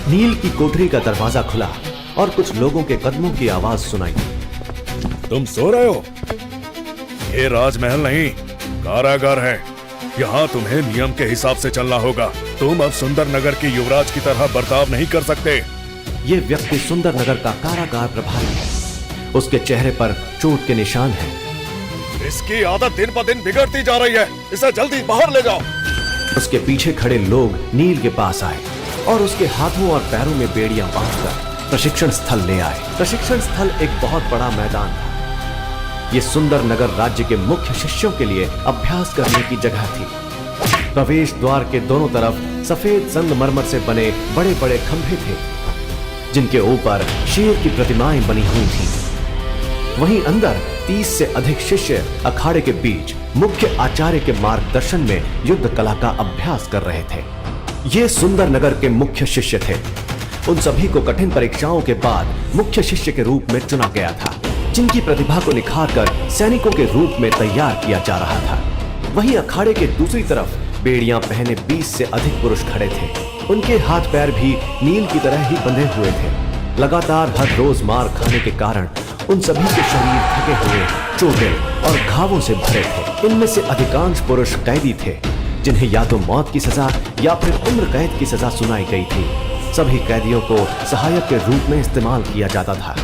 नील की कोठरी का दरवाजा खुला और कुछ लोगों के कदमों की आवाज सुनाई। तुम सो रहे हो? ये राजमहल नहीं, कारागार है। यहाँ तुम्हें नियम के हिसाब से चलना होगा। तुम अब सुंदर नगर के युवराज की तरह बर्ताव नहीं कर सकते। ये व्यक्ति सुंदर नगर का कारागार प्रभारी है। उसके चेहरे पर चोट के निशान हैं। इसकी आदत दिन ब दिन बिगड़ती जा रही है। इसे जल्दी बाहर ले जाओ। उसके पीछे खड़े लोग नील के पास आए और उसके हाथों और पैरों में बेड़ियां बांधकर प्रशिक्षण स्थल ले आए। प्रशिक्षण स्थल एक बहुत बड़ा मैदान था। ये सुंदर नगर राज्य के मुख्य शिष्यों के लिए अभ्यास करने की जगह थी। प्रवेश द्वार के दोनों तरफ सफेद संगमरमर से बने बड़े बड़े खंभे थे, जिनके ऊपर शेर की प्रतिमाएं बनी हुई थीं। वहीं अंदर 30 से अधिक शिष्य अखाड़े के बीच मुख्य आचार्य के मार्गदर्शन में युद्ध कला का अभ्यास कर रहे थे। ये सुंदर नगर के मुख्य शिष्य थे। उन सभी को कठिन परीक्षाओं के बाद मुख्य शिष्य के रूप में चुना गया था, जिनकी प्रतिभा को निखारकर सैनिकों के रूप में तैयार किया जा रहा था। वहीं अखाड़े के दूसरी तरफ बेड़ियां पहने 20 से अधिक पुरुष खड़े थे। उनके हाथ पैर भी नील की तरह ही बंधे हुए थे। लगातार हर रोज मार खाने के कारण उन सभी के शरीर थके हुए, चोटे और घावों से भरे थे। इनमें से अधिकांश पुरुष कैदी थे, जिन्हें या तो मौत की सजा या फिर उम्र कैद की सजा सुनाई गई थी। सभी कैदियों को सहायक के रूप में इस्तेमाल किया जाता था।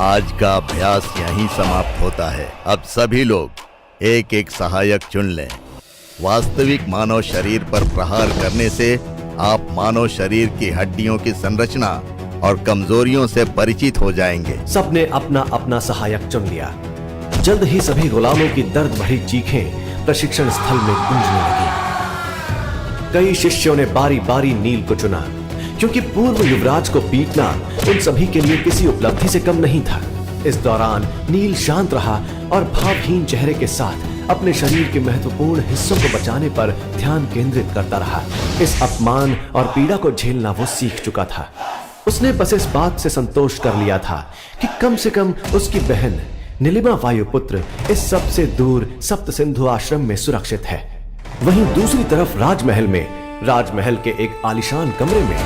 आज का अभ्यास यहीं समाप्त होता है। अब सभी लोग एक एक सहायक चुन लें। वास्तविक मानव शरीर पर प्रहार करने से आप मानव शरीर की हड्डियों की संरचना और कमजोरियों से परिचित हो जाएंगे। सबने अपना अपना सहायक चुन लिया। जल्द ही सभी गुलामों की दर्द भरी चीखें प्रशिक्षण स्थल में गूंजने लगी। कई शिष्यों ने बारी बारी नील को चुना, क्योंकि पूर्व युवराज को पीटना उन सभी के लिए किसी उपलब्धि से कम नहीं था। इस दौरान नील शांत रहा और भावहीन चेहरे के साथ अपने शरीर के महत्वपूर्ण हिस्सों को बचाने पर ध्यान केंद्रित करता रहा। इस अपमान और पीड़ा को झेलना वो सीख चुका था। उसने बस इस बात से संतोष कर लिया था कि कम से कम उसकी बहन नीलिमा वायुपुत्र इस सब से दूर सप्त सिंधु आश्रम में सुरक्षित है। वहीं दूसरी तरफ राजमहल के एक आलीशान कमरे में,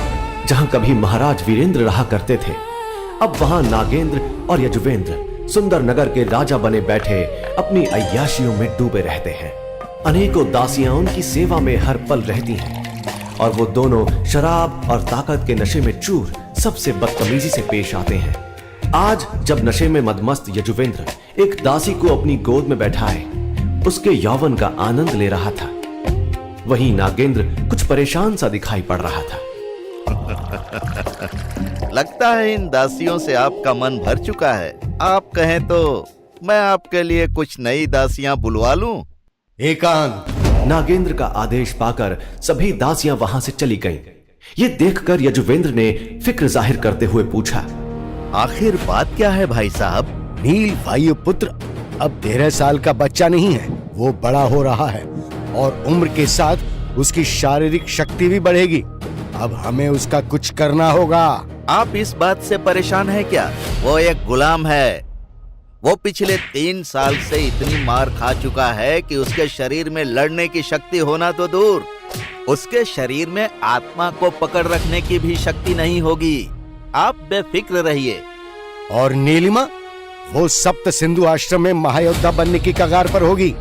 जहां कभी महाराज वीरेंद्र रहा करते थे, अब वहां नागेंद्र और यजुवेंद्र सुंदर नगर के राजा बने बैठे अपनी अय्याशियों में डूबे रहते हैं। अनेकों दासियां उनकी सेवा में हर पल रहती हैं और वो दोनों शराब और ताकत के नशे में चूर सबसे बदतमीजी से पेश आते हैं। आज जब नशे में मदमस्त यजुवेंद्र एक दासी को अपनी गोद में बैठाए उसके यौवन का आनंद ले रहा था, वहीं नागेंद्र कुछ परेशान सा दिखाई पड़ रहा था। लगता है इन दासियों से आपका मन भर चुका है। आप कहें तो मैं आपके लिए कुछ नई दासियां बुलवा लूं? एकांत। नागेंद्र का आदेश पाकर सभी दासियां वहां से चली गईं। ये देखकर यजुवेंद्र ने फिक्र जाहिर करते हुए पूछा, आखिर बात क्या है भाई साहब? नील वायुपुत्र अब 13 साल का बच्चा नहीं है, वो बड़ा हो रहा है और उम्र के साथ उसकी शारीरिक शक्ति भी बढ़ेगी। अब हमें उसका कुछ करना होगा। आप इस बात से परेशान हैं क्या? वो एक गुलाम है। वो पिछले 3 साल से इतनी मार खा चुका है कि उसके शरीर में लड़ने की शक्ति होना तो दूर, उसके शरीर में आत्मा को पकड़ रखने की भी शक्ति नहीं होगी। आप बेफिक्र रहिए। और नीलिमा, वो सप्त सिंधु आश्रम में महायोद्धा बनने की कगार पर होगी।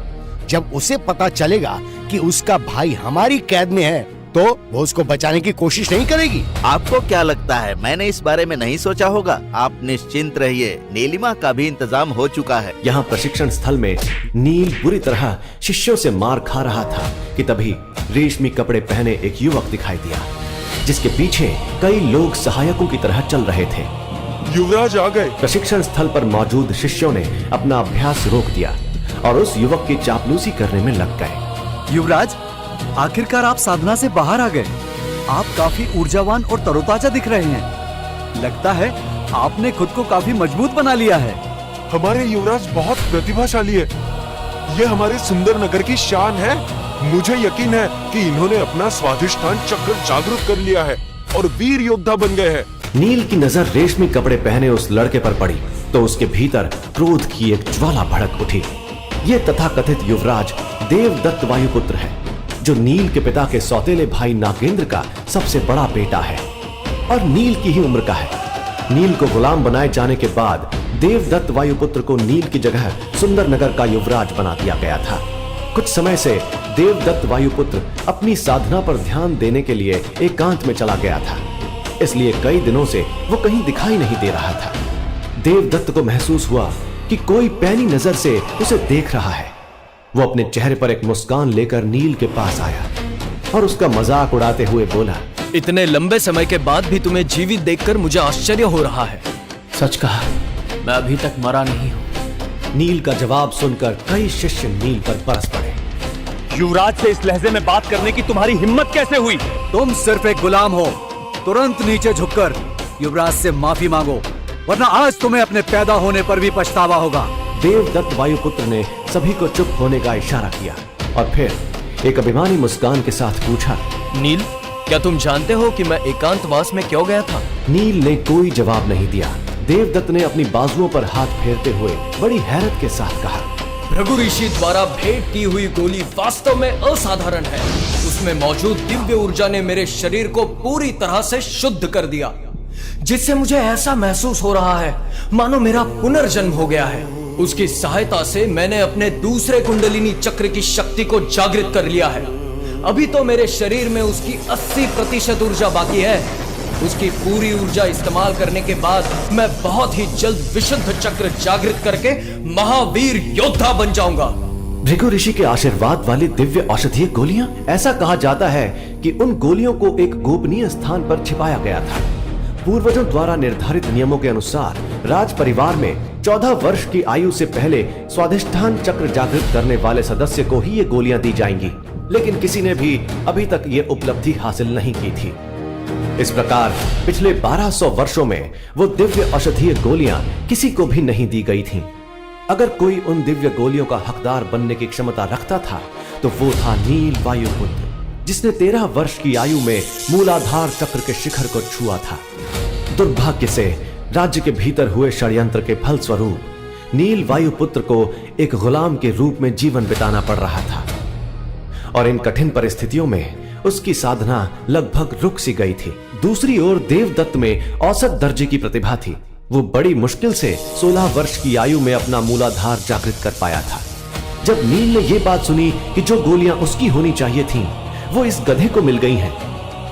जब उसे पता चलेगा कि उसका भाई हमारी कैद में है तो वो उसको बचाने की कोशिश नहीं करेगी। आपको क्या लगता है मैंने इस बारे में नहीं सोचा होगा? आप निश्चिंत रहिए, नीलिमा का भी इंतजाम हो चुका है। यहाँ प्रशिक्षण स्थल में नील बुरी तरह शिष्यों से मार खा रहा था कि तभी रेशमी कपड़े पहने एक युवक दिखाई दिया, जिसके पीछे कई लोग सहायकों की तरह चल रहे थे। युवराज आ गए। प्रशिक्षण स्थल पर मौजूद शिष्यों ने अपना अभ्यास रोक दिया और उस युवक की चापलूसी करने में लग गए। युवराज, आखिरकार आप साधना से बाहर आ गए। आप काफी ऊर्जावान और तरोताजा दिख रहे हैं। लगता है आपने खुद को काफी मजबूत बना लिया है। हमारे युवराज बहुत प्रतिभाशाली है। ये हमारे सुंदर नगर की शान है। मुझे यकीन है कि इन्होंने अपना स्वाधिष्ठान चक्र जागृत कर लिया है और वीर योद्धा बन गए हैं। नील की नजर रेशमी कपड़े पहने उस लड़के पर पड़ी तो उसके भीतर क्रोध की एक ज्वाला भड़क उठी। ये तथाकथित युवराज देवदत्त वायुपुत्र है, जो नील के पिता के सौतेले भाई नागेंद्र का सबसे बड़ा बेटा है। और नील की ही उम्र का है। नील को गुलाम बनाए जाने के बाद देवदत्त वायुपुत्र को नील की जगह सुंदर नगर का युवराज बना दिया गया था। कुछ समय से देवदत्त वायुपुत्र अपनी साधना पर ध्यान देने के लिए एकांत में चला गया था, इसलिए कई दिनों से वो कहीं दिखाई नहीं दे रहा था। देवदत्त को महसूस हुआ कि कोई पैनी नजर से उसे देख रहा है। वो अपने चेहरे पर एक मुस्कान लेकर नील के पास आया और उसका मजाक उड़ाते हुए बोला, इतने लंबे समय के बाद भी तुम्हें जीवित देखकर मुझे आश्चर्य हो रहा है। सच कहा, मैं अभी तक मरा नहीं हूँ। नील का जवाब सुनकर कई शिष्य नील पर बरस पड़े। युवराज से इस लहजे में बात करने की तुम्हारी हिम्मत कैसे हुई? तुम सिर्फ एक गुलाम हो। तुरंत नीचे झुककर युवराज से माफी मांगो, वरना आज तुम्हें अपने पैदा होने पर भी पछतावा होगा। देवदत्त वायुपुत्र ने सभी को चुप होने का इशारा किया और फिर एक अभिमानी मुस्कान के साथ पूछा, नील, क्या तुम जानते हो कि मैं एकांतवास में क्यों गया था? नील ने कोई जवाब नहीं दिया। देवदत्त ने अपनी बाजुओं पर हाथ फेरते हुए बड़ी हैरत के साथ कहा, भृगु ऋषि द्वारा भेंट की हुई गोली वास्तव में असाधारण है। उसमें मौजूद दिव्य ऊर्जा ने मेरे शरीर को पूरी तरह से शुद्ध कर दिया, जिससे मुझे ऐसा महसूस हो रहा है मानो मेरा पुनर्जन्म हो गया है। उसकी सहायता से मैंने अपने दूसरे कुंडलिनी चक्र की शक्ति को जागृत कर लिया है। अभी तो मेरे शरीर में उसकी 80% ऊर्जा बाकी है। उसकी पूरी ऊर्जा इस्तेमाल करने के बाद मैं बहुत ही जल्द विशुद्ध चक्र जागृत करके महावीर योद्धा बन जाऊंगा। भृगु ऋषि के आशीर्वाद वाली दिव्य औषधीय गोलियां? ऐसा कहा जाता है कि उन गोलियों को एक गोपनीय स्थान पर छिपाया गया था। पूर्वजों द्वारा निर्धारित नियमों के अनुसार राज परिवार में 14 वर्ष की आयु से पहले स्वाधिष्ठान चक्र जागृत करने वाले सदस्य को ही ये गोलियां दी जाएंगी, लेकिन किसी ने भी अभी तक ये उपलब्धि हासिल नहीं की थी। इस प्रकार पिछले 1200 वर्षों में वो दिव्य औषधीय गोलियां किसी को भी नहीं दी गई थीं। अगर कोई उन दिव्य गोलियों का हकदार बनने की क्षमता रखता था तो वो था नील वायुपुत्र, जिसने 13 वर्ष की आयु में मूलाधार चक्र के शिखर को छुआ था। दुर्भाग्य से राज्य के भीतर हुए षड्यंत्र के फल स्वरूप नील वायुपुत्र को एक गुलाम के रूप में जीवन बिताना पड़ रहा था और इन कठिन परिस्थितियों में उसकी साधना लगभग रुक सी गई थी। दूसरी ओर देवदत्त में औसत दर्जे की प्रतिभा थी। वो बड़ी मुश्किल से 16 वर्ष की आयु में अपना मूलाधार जागृत कर पाया था। जब नील ने यह बात सुनी कि जो गोलियां उसकी होनी चाहिए थीं, वो इस गधे को मिल गई हैं,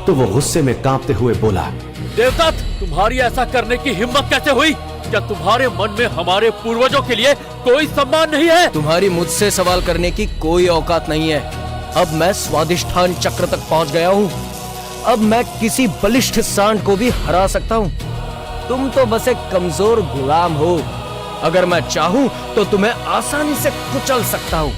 तो वो गुस्से में कांपते हुए बोला, देवदत्त, तुम्हारी ऐसा करने की हिम्मत कैसे हुई? क्या तुम्हारे मन में हमारे पूर्वजों के लिए कोई सम्मान नहीं है? तुम्हारी मुझसे सवाल करने की कोई औकात नहीं है। अब मैं स्वाधिष्ठान चक्र तक पहुंच गया हूँ। अब मैं किसी बलिष्ठ सांड को भी हरा सकता हूँ। तुम तो बस एक कमजोर गुलाम हो। अगर मैं चाहूं तो तुम्हें आसानी से कुचल सकता हूँ,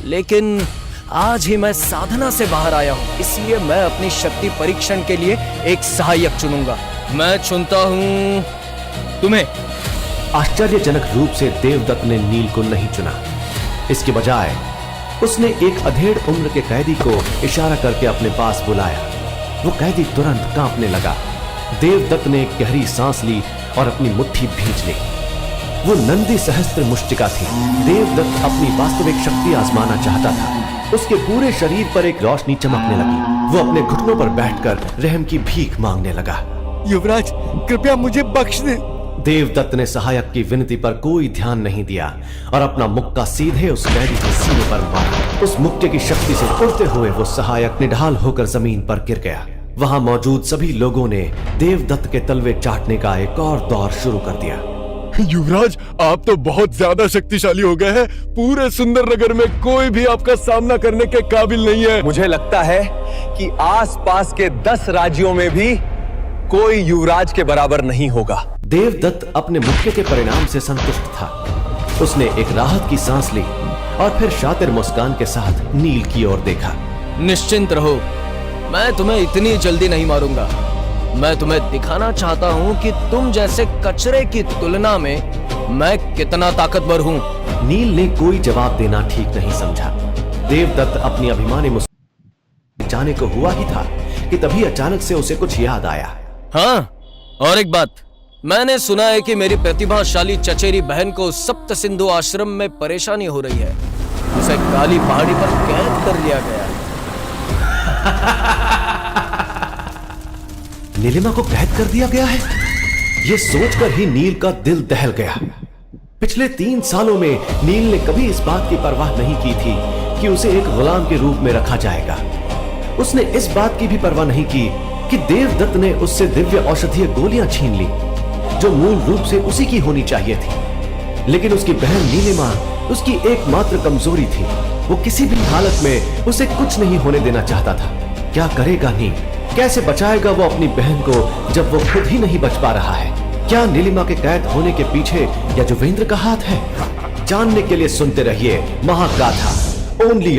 लेकिन आज ही मैं साधना से बाहर आया हूँ, इसलिए मैं अपनी शक्ति परीक्षण के लिए एक सहायक चुनूंगा। मैं चुनता हूँ तुम्हें। आश्चर्यजनक रूप से देवदत्त ने नील को नहीं चुना। इसके बजाय उसने एक अधेड़ उम्र के कैदी को इशारा करके अपने पास बुलाया। वो कैदी तुरंत कांपने लगा। देवदत्त ने एक गहरी सांस ली और अपनी मुट्ठी भींच ली। वो नंदी सहस्त्र मुष्टिका थी। देवदत्त अपनी वास्तविक शक्ति आजमाना चाहता था। उसके पूरे शरीर पर एक रोशनी चमकने लगी। वो अपने घुटनों पर बैठकर रहम की भीख मांगने लगा। युवराज, कृपया मुझे बख्श दे। देवदत्त ने सहायक की विनती पर कोई ध्यान नहीं दिया और अपना मुक्का सीधे उस कैदी के सीने पर मारा। उस मुक्के की शक्ति से उड़ते हुए वो सहायक निढाल होकर जमीन पर गिर गया। वहां मौजूद सभी लोगों ने देवदत्त के तलवे चाटने का एक और दौर शुरू कर दिया। युवराज, आप तो बहुत ज्यादा शक्तिशाली हो गए हैं। पूरे सुंदर नगर में कोई भी आपका सामना करने के काबिल नहीं है। मुझे लगता है कि आसपास के 10 राज्यों में भी कोई युवराज के बराबर नहीं होगा। देवदत्त अपने मुक्के के परिणाम से संतुष्ट था। उसने एक राहत की सांस ली और फिर शातिर मुस्कान के साथ नील की ओर देखा। निश्चिंत रहो, मैं तुम्हें इतनी जल्दी नहीं मारूंगा। मैं तुम्हें दिखाना चाहता हूँ कि तुम जैसे कचरे की तुलना में मैं कितना ताकतवर हूँ। नील ने कोई जवाब देना ठीक नहीं समझा। देवदत्त अपनी अभिमानी मुस्कान जाने को हुआ ही था कि तभी अचानक से उसे कुछ याद आया। हाँ, और एक बात, मैंने सुना है कि मेरी प्रतिभाशाली चचेरी बहन को सप्त सिंधु आश्रम में परेशानी हो रही है। उसे काली पहाड़ी पर कैद कर लिया गया। नीलिमा को कैद कर दिया गया है। यह सोचकर ही नील का दिल दहल गया। पिछले 3 सालों में नील ने कभी इस बात की परवाह नहीं की थी कि उसे एक गुलाम के रूप में रखा जाएगा। उसने इस बात की भी परवाह नहीं की कि देवदत्त ने उससे दिव्य औषधीय गोलियां छीन ली, जो मूल रूप से उसी की होनी चाहिए थी। लेकिन उसकी बहन नीलिमा उसकी एकमात्र कमजोरी थी। वो किसी भी हालत में उसे कुछ नहीं होने देना चाहता था। क्या करेगा नील? कैसे बचाएगा वो अपनी बहन को जब वो खुद ही नहीं बच पा रहा है? क्या नीलिमा के कैद होने के पीछे यजुवेंद्र का हाथ है? जानने के लिए सुनते रहिए महागाथा ओनली